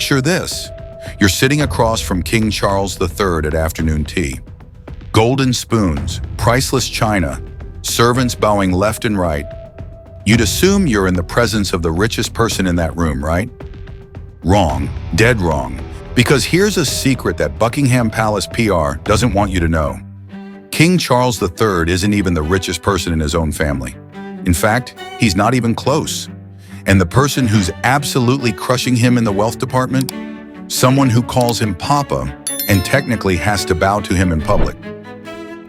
Picture this. You're sitting across from King Charles III at afternoon tea. Golden spoons, priceless china, servants bowing left and right. You'd assume you're in the presence of the richest person in that room, right? Wrong, dead wrong. Because here's a secret that Buckingham Palace PR doesn't want you to know. King Charles III isn't even the richest person in his own family. In fact, he's not even close. And the person who's absolutely crushing him in the wealth department? Someone who calls him Papa and technically has to bow to him in public.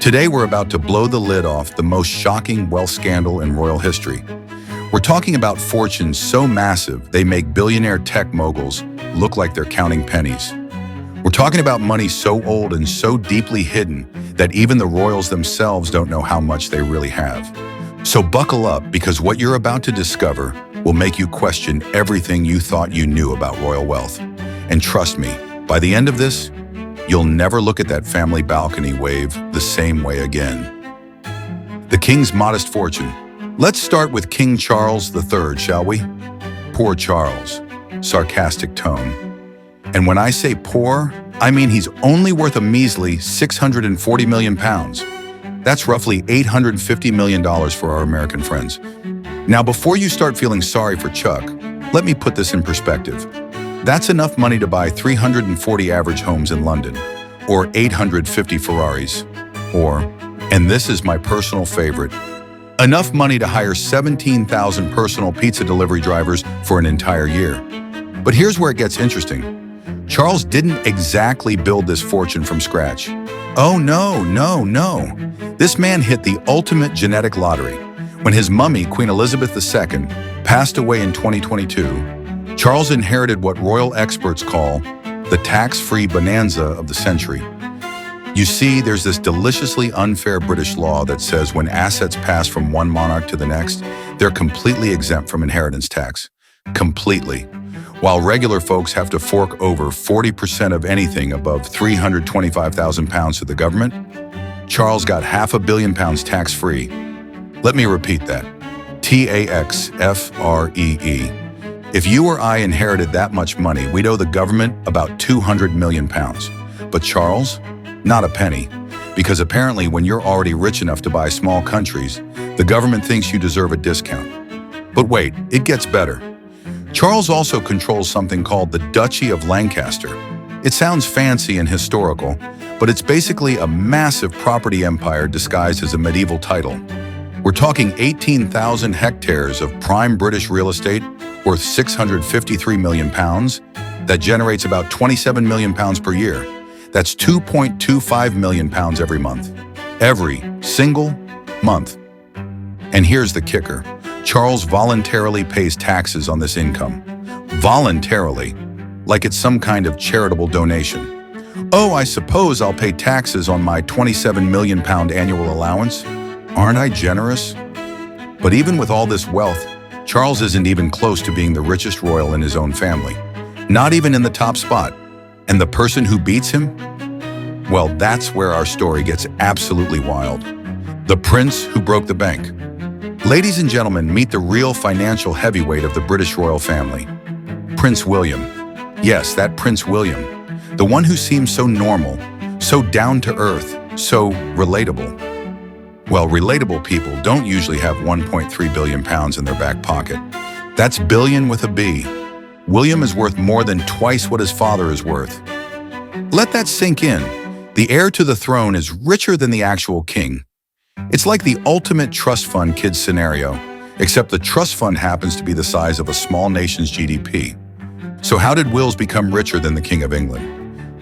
Today we're about to blow the lid off the most shocking wealth scandal in royal history. We're talking about fortunes so massive they make billionaire tech moguls look like they're counting pennies. We're talking about money so old and so deeply hidden that even the royals themselves don't know how much they really have. So buckle up, because what you're about to discover will make you question everything you thought you knew about royal wealth. And trust me, by the end of this, you'll never look at that family balcony wave the same way again. The king's modest fortune. Let's start with King Charles III, shall we? Poor Charles. Sarcastic tone. And when I say poor, I mean he's only worth a measly £640 million. That's roughly $850 million for our American friends. Now, before you start feeling sorry for Chuck, let me put this in perspective. That's enough money to buy 340 average homes in London, or 850 Ferraris, or, and this is my personal favorite, enough money to hire 17,000 personal pizza delivery drivers for an entire year. But here's where it gets interesting. Charles didn't exactly build this fortune from scratch. Oh no. This man hit the ultimate genetic lottery. When his mummy, Queen Elizabeth II, passed away in 2022, Charles inherited what royal experts call the tax-free bonanza of the century. You see, there's this deliciously unfair British law that says when assets pass from one monarch to the next, they're completely exempt from inheritance tax. Completely. While regular folks have to fork over 40% of anything above £325,000 to the government, Charles got £500 million tax-free. Let me repeat that. Taxfree. If you or I inherited that much money, we'd owe the government about £200 million. But Charles? Not a penny. Because apparently when you're already rich enough to buy small countries, the government thinks you deserve a discount. But wait, it gets better. Charles also controls something called the Duchy of Lancaster. It sounds fancy and historical, but it's basically a massive property empire disguised as a medieval title. We're talking 18,000 hectares of prime British real estate worth £653 million that generates about £27 million per year. That's £2.25 million every month. Every single month. And here's the kicker. Charles voluntarily pays taxes on this income. Voluntarily, like it's some kind of charitable donation. Oh, I suppose I'll pay taxes on my £27 million annual allowance. Aren't I generous? But even with all this wealth, Charles isn't even close to being the richest royal in his own family. Not even in the top spot. And the person who beats him? Well, that's where our story gets absolutely wild. The prince who broke the bank. Ladies and gentlemen, meet the real financial heavyweight of the British royal family. Prince William. Yes, that Prince William. The one who seems so normal, so down-to-earth, so relatable. Well, relatable people don't usually have £1.3 billion in their back pocket. That's billion with a B. William is worth more than twice what his father is worth. Let that sink in. The heir to the throne is richer than the actual king. It's like the ultimate trust fund kids scenario, except the trust fund happens to be the size of a small nation's GDP. So how did Wills become richer than the King of England?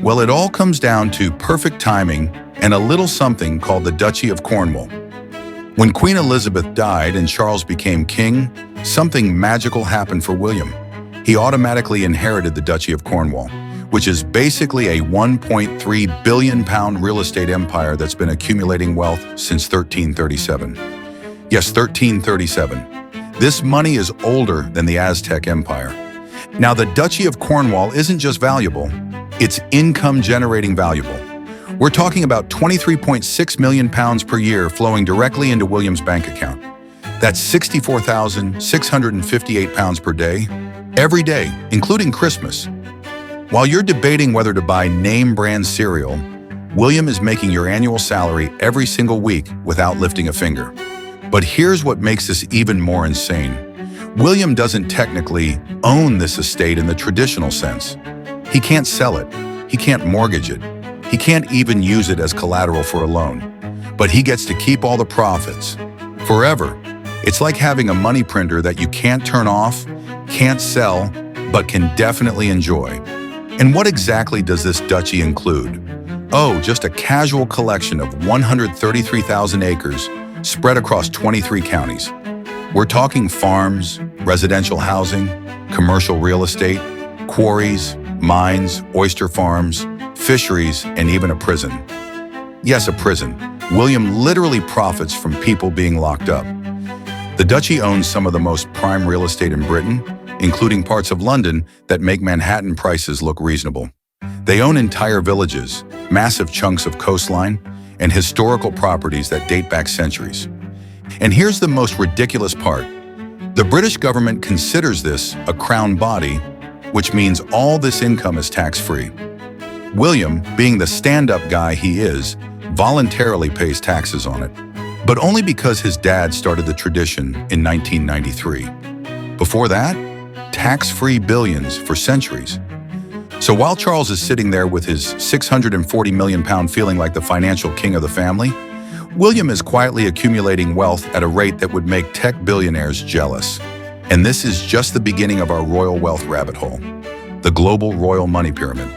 Well, it all comes down to perfect timing and a little something called the Duchy of Cornwall. When Queen Elizabeth died and Charles became king, something magical happened for William. He automatically inherited the Duchy of Cornwall, which is basically a £1.3 billion real estate empire that's been accumulating wealth since 1337. Yes, 1337. This money is older than the Aztec Empire. Now, the Duchy of Cornwall isn't just valuable, it's income-generating valuable. We're talking about £23.6 million per year flowing directly into William's bank account. That's £64,658 per day, every day, including Christmas. While you're debating whether to buy name-brand cereal, William is making your annual salary every single week without lifting a finger. But here's what makes this even more insane. William doesn't technically own this estate in the traditional sense. He can't sell it. He can't mortgage it. He can't even use it as collateral for a loan. But he gets to keep all the profits. Forever. It's like having a money printer that you can't turn off, can't sell, but can definitely enjoy. And what exactly does this duchy include? Oh, just a casual collection of 133,000 acres spread across 23 counties. We're talking farms, residential housing, commercial real estate, quarries, mines, oyster farms, fisheries, and even a prison. Yes, a prison. William literally profits from people being locked up. The duchy owns some of the most prime real estate in Britain, including parts of London that make Manhattan prices look reasonable. They own entire villages, massive chunks of coastline, and historical properties that date back centuries. And here's the most ridiculous part. The British government considers this a crown body, which means all this income is tax-free. William, being the stand-up guy he is, voluntarily pays taxes on it, but only because his dad started the tradition in 1993. Before that, tax-free billions for centuries. So while Charles is sitting there with his £640 million feeling like the financial king of the family, William is quietly accumulating wealth at a rate that would make tech billionaires jealous. And this is just the beginning of our royal wealth rabbit hole, the global royal money pyramid.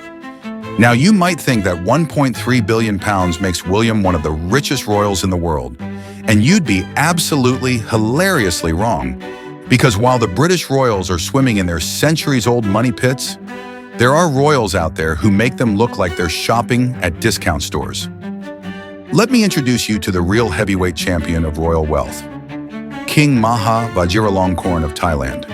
Now, you might think that £1.3 billion makes William one of the richest royals in the world, and you'd be absolutely hilariously wrong. Because while the British royals are swimming in their centuries-old money pits, there are royals out there who make them look like they're shopping at discount stores. Let me introduce you to the real heavyweight champion of royal wealth, King Maha Vajiralongkorn of Thailand.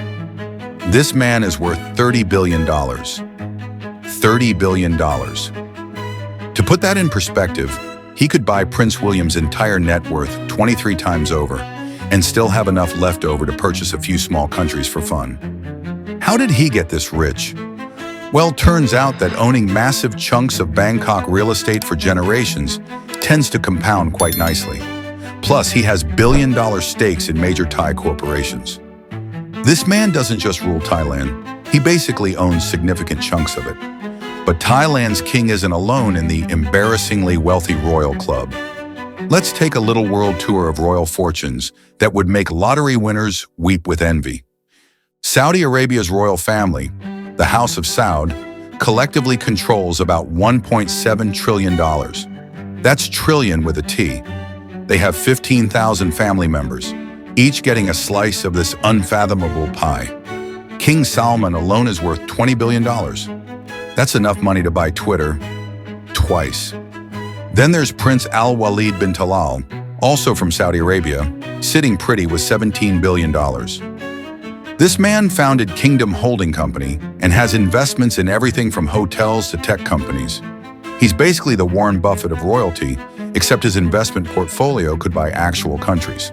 This man is worth $30 billion. $30 billion. To put that in perspective, he could buy Prince William's entire net worth 23 times over and still have enough left over to purchase a few small countries for fun. How did he get this rich? Well, turns out that owning massive chunks of Bangkok real estate for generations tends to compound quite nicely. Plus, he has billion-dollar stakes in major Thai corporations. This man doesn't just rule Thailand, he basically owns significant chunks of it. But Thailand's king isn't alone in the embarrassingly wealthy royal club. Let's take a little world tour of royal fortunes that would make lottery winners weep with envy. Saudi Arabia's royal family, the House of Saud, collectively controls about $1.7 trillion. That's trillion with a T. They have 15,000 family members, each getting a slice of this unfathomable pie. King Salman alone is worth $20 billion. That's enough money to buy Twitter twice. Then there's Prince Al-Walid bin Talal, also from Saudi Arabia, sitting pretty with $17 billion. This man founded Kingdom Holding Company and has investments in everything from hotels to tech companies. He's basically the Warren Buffett of royalty, except his investment portfolio could buy actual countries.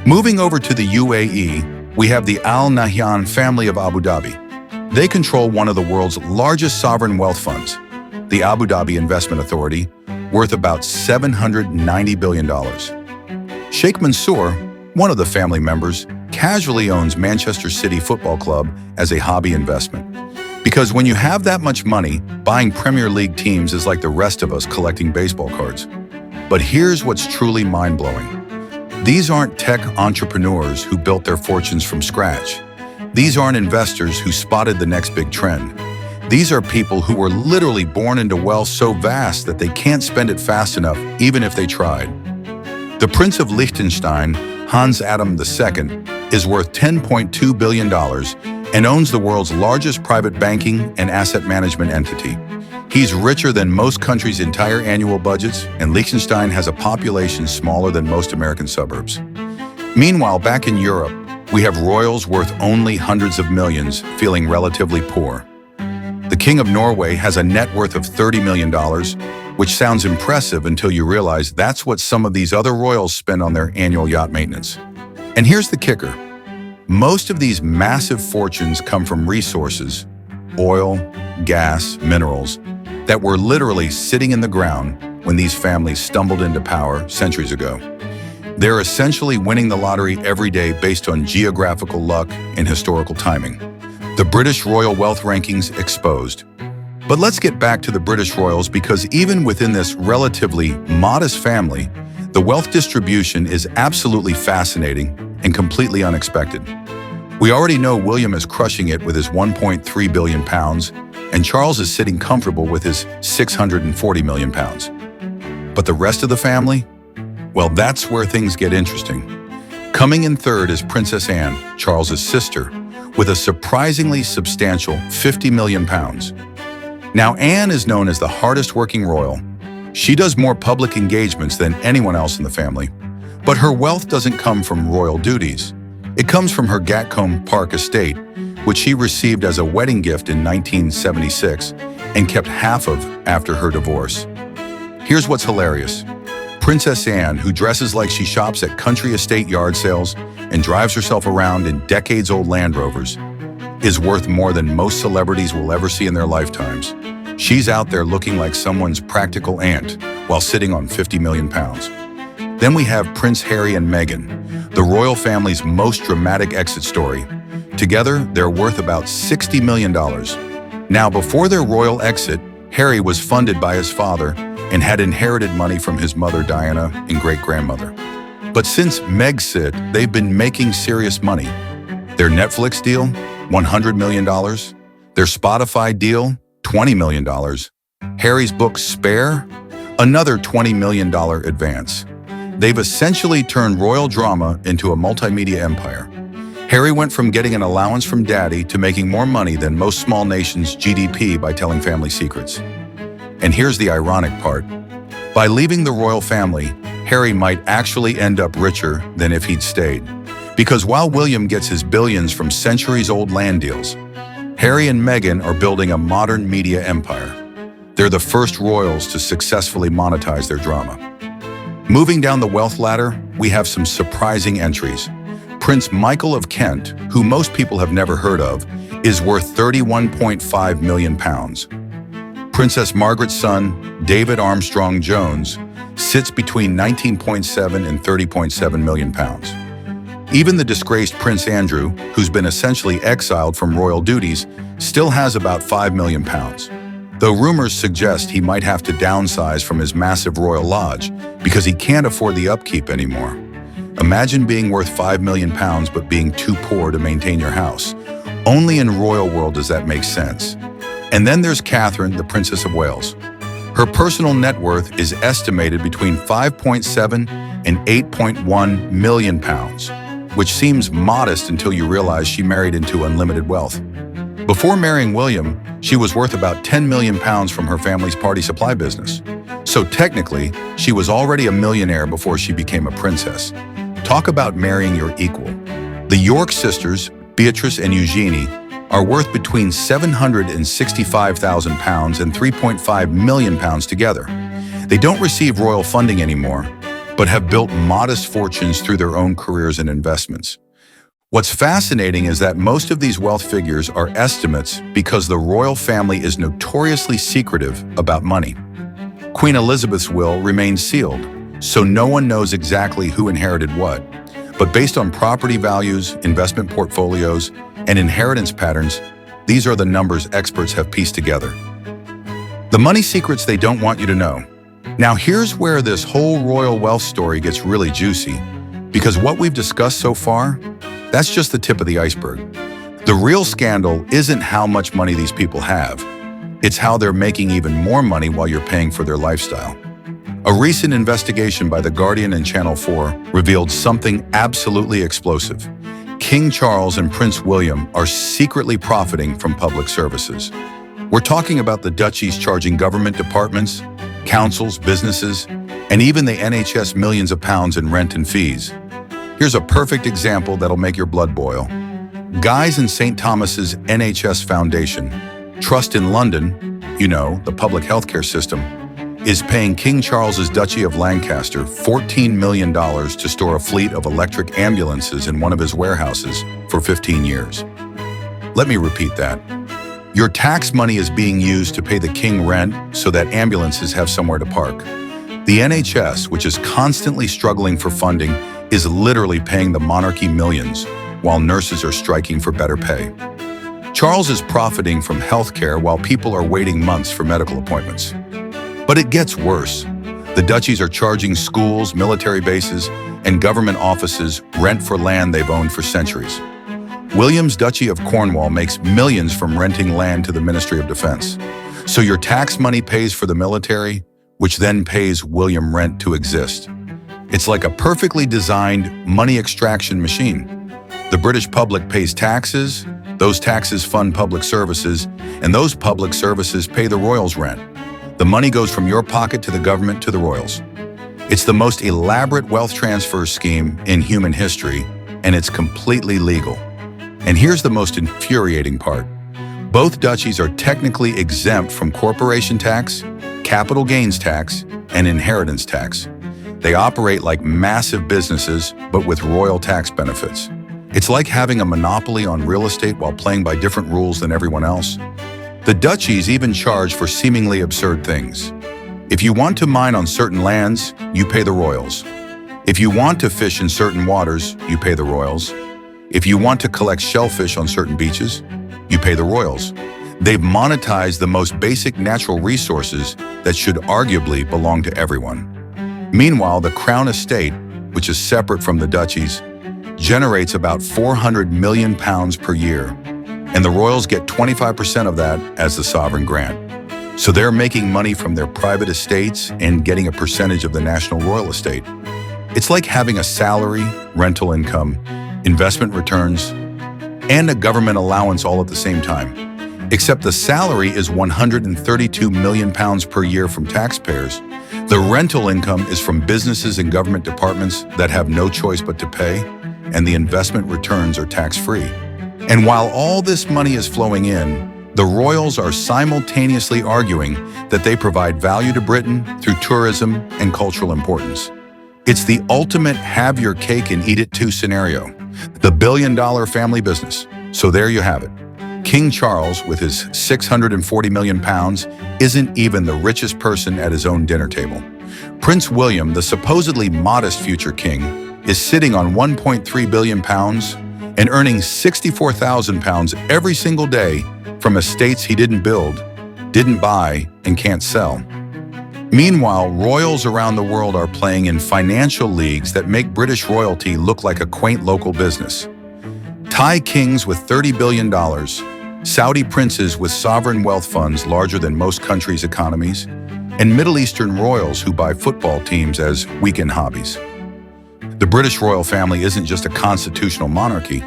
Moving over to the UAE, we have the Al Nahyan family of Abu Dhabi. They control one of the world's largest sovereign wealth funds, the Abu Dhabi Investment Authority, worth about $790 billion. Sheikh Mansour, one of the family members, casually owns Manchester City Football Club as a hobby investment. Because when you have that much money, buying Premier League teams is like the rest of us collecting baseball cards. But here's what's truly mind-blowing. These aren't tech entrepreneurs who built their fortunes from scratch. These aren't investors who spotted the next big trend. These are people who were literally born into wealth so vast that they can't spend it fast enough, even if they tried. The Prince of Liechtenstein, Hans Adam II, is worth $10.2 billion and owns the world's largest private banking and asset management entity. He's richer than most countries' entire annual budgets, and Liechtenstein has a population smaller than most American suburbs. Meanwhile, back in Europe, we have royals worth only hundreds of millions, feeling relatively poor. The King of Norway has a net worth of $30 million, which sounds impressive until you realize that's what some of these other royals spend on their annual yacht maintenance. And here's the kicker. Most of these massive fortunes come from resources, oil, gas, minerals that were literally sitting in the ground when these families stumbled into power centuries ago. They're essentially winning the lottery every day based on geographical luck and historical timing. The British royal wealth rankings exposed. But let's get back to the British royals, because even within this relatively modest family, the wealth distribution is absolutely fascinating and completely unexpected. We already know William is crushing it with his 1.3 billion pounds, and Charles is sitting comfortable with his 640 million pounds. But the rest of the family? Well, that's where things get interesting. Coming in third is Princess Anne, Charles's sister, with a surprisingly substantial 50 million pounds. Now, Anne is known as the hardest working royal. She does more public engagements than anyone else in the family. But her wealth doesn't come from royal duties. It comes from her Gatcombe Park estate, which she received as a wedding gift in 1976 and kept half of after her divorce. Here's what's hilarious. Princess Anne, who dresses like she shops at country estate yard sales and drives herself around in decades-old Land Rovers, is worth more than most celebrities will ever see in their lifetimes. She's out there looking like someone's practical aunt while sitting on 50 million pounds. Then we have Prince Harry and Meghan, the royal family's most dramatic exit story. Together, they're worth about $60 million. Now, before their royal exit, Harry was funded by his father and had inherited money from his mother Diana and great-grandmother. But since Megxit, they've been making serious money. Their Netflix deal, $100 million. Their Spotify deal, $20 million. Harry's book Spare, another $20 million advance. They've essentially turned royal drama into a multimedia empire. Harry went from getting an allowance from daddy to making more money than most small nations' GDP by telling family secrets. And here's the ironic part. By leaving the royal family, Harry might actually end up richer than if he'd stayed. Because while William gets his billions from centuries-old land deals, Harry and Meghan are building a modern media empire. They're the first royals to successfully monetize their drama. Moving down the wealth ladder, we have some surprising entries. Prince Michael of Kent, who most people have never heard of, is worth 31.5 million pounds. Princess Margaret's son, David Armstrong Jones, sits between 19.7 and 30.7 million pounds. Even the disgraced Prince Andrew, who's been essentially exiled from royal duties, still has about 5 million pounds. Though rumors suggest he might have to downsize from his massive royal lodge because he can't afford the upkeep anymore. Imagine being worth 5 million pounds but being too poor to maintain your house. Only in royal world does that make sense. And then there's Catherine, the Princess of Wales. Her personal net worth is estimated between 5.7 and 8.1 million pounds, which seems modest until you realize she married into unlimited wealth. Before marrying William, she was worth about 10 million pounds from her family's party supply business. So technically, she was already a millionaire before she became a princess. Talk about marrying your equal. The York sisters, Beatrice and Eugenie, are worth between 765,000 pounds and 3.5 million pounds together. They don't receive royal funding anymore, but have built modest fortunes through their own careers and investments. What's fascinating is that most of these wealth figures are estimates because the royal family is notoriously secretive about money. Queen Elizabeth's will remains sealed, so no one knows exactly who inherited what. But based on property values, investment portfolios, and inheritance patterns, these are the numbers experts have pieced together. The money secrets they don't want you to know. Now here's where this whole royal wealth story gets really juicy, because what we've discussed so far, that's just the tip of the iceberg. The real scandal isn't how much money these people have. It's how they're making even more money while you're paying for their lifestyle. A recent investigation by The Guardian and Channel 4 revealed something absolutely explosive. King Charles and Prince William are secretly profiting from public services. We're talking about the duchies charging government departments, councils, businesses, and even the NHS millions of pounds in rent and fees. Here's a perfect example that'll make your blood boil. Guy's and St. Thomas's NHS Foundation, Trust in London, the public healthcare system, is paying King Charles's Duchy of Lancaster $14 million to store a fleet of electric ambulances in one of his warehouses for 15 years. Let me repeat that. Your tax money is being used to pay the king rent so that ambulances have somewhere to park. The NHS, which is constantly struggling for funding, is literally paying the monarchy millions, while nurses are striking for better pay. Charles is profiting from healthcare while people are waiting months for medical appointments. But it gets worse. The duchies are charging schools, military bases, and government offices rent for land they've owned for centuries. William's Duchy of Cornwall makes millions from renting land to the Ministry of Defense. So your tax money pays for the military, which then pays William rent to exist. It's like a perfectly designed money extraction machine. The British public pays taxes, those taxes fund public services, and those public services pay the royals' rent. The money goes from your pocket to the government to the royals. It's the most elaborate wealth transfer scheme in human history, and it's completely legal. And here's the most infuriating part. Both duchies are technically exempt from corporation tax, capital gains tax, and inheritance tax. They operate like massive businesses, but with royal tax benefits. It's like having a monopoly on real estate while playing by different rules than everyone else. The duchies even charge for seemingly absurd things. If you want to mine on certain lands, you pay the royals. If you want to fish in certain waters, you pay the royals. If you want to collect shellfish on certain beaches, you pay the royals. They've monetized the most basic natural resources that should arguably belong to everyone. Meanwhile, the Crown Estate, which is separate from the duchies, generates about £400 million per year, and the royals get 25% of that as the sovereign grant. So they're making money from their private estates and getting a percentage of the national royal estate. It's like having a salary, rental income, investment returns, and a government allowance all at the same time. Except the salary is £132 million per year from taxpayers. The rental income is from businesses and government departments that have no choice but to pay, and the investment returns are tax-free. And while all this money is flowing in, the royals are simultaneously arguing that they provide value to Britain through tourism and cultural importance. It's the ultimate have your cake and eat it too scenario, the billion-dollar family business. So there you have it. King Charles, with his £640 million, isn't even the richest person at his own dinner table. Prince William, the supposedly modest future king, is sitting on £1.3 billion and earning £64,000 every single day from estates he didn't build, didn't buy, and can't sell. Meanwhile, royals around the world are playing in financial leagues that make British royalty look like a quaint local business. Thai kings with $30 billion, Saudi princes with sovereign wealth funds larger than most countries' economies, and Middle Eastern royals who buy football teams as weekend hobbies. The British royal family isn't just a constitutional monarchy,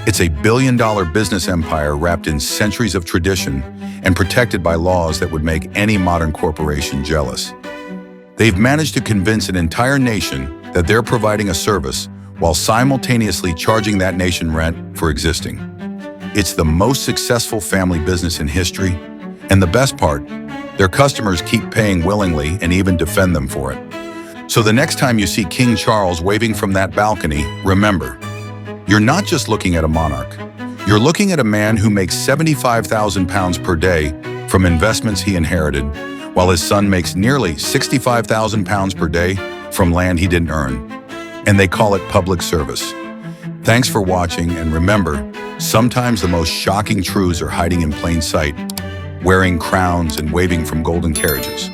it's a billion-dollar business empire wrapped in centuries of tradition and protected by laws that would make any modern corporation jealous. They've managed to convince an entire nation that they're providing a service while simultaneously charging that nation rent for existing. It's the most successful family business in history, and the best part, their customers keep paying willingly and even defend them for it. So the next time you see King Charles waving from that balcony, remember, you're not just looking at a monarch. You're looking at a man who makes £75,000 per day from investments he inherited, while his son makes nearly £65,000 per day from land he didn't earn. And they call it public service. Thanks for watching, and remember, sometimes the most shocking truths are hiding in plain sight, wearing crowns and waving from golden carriages.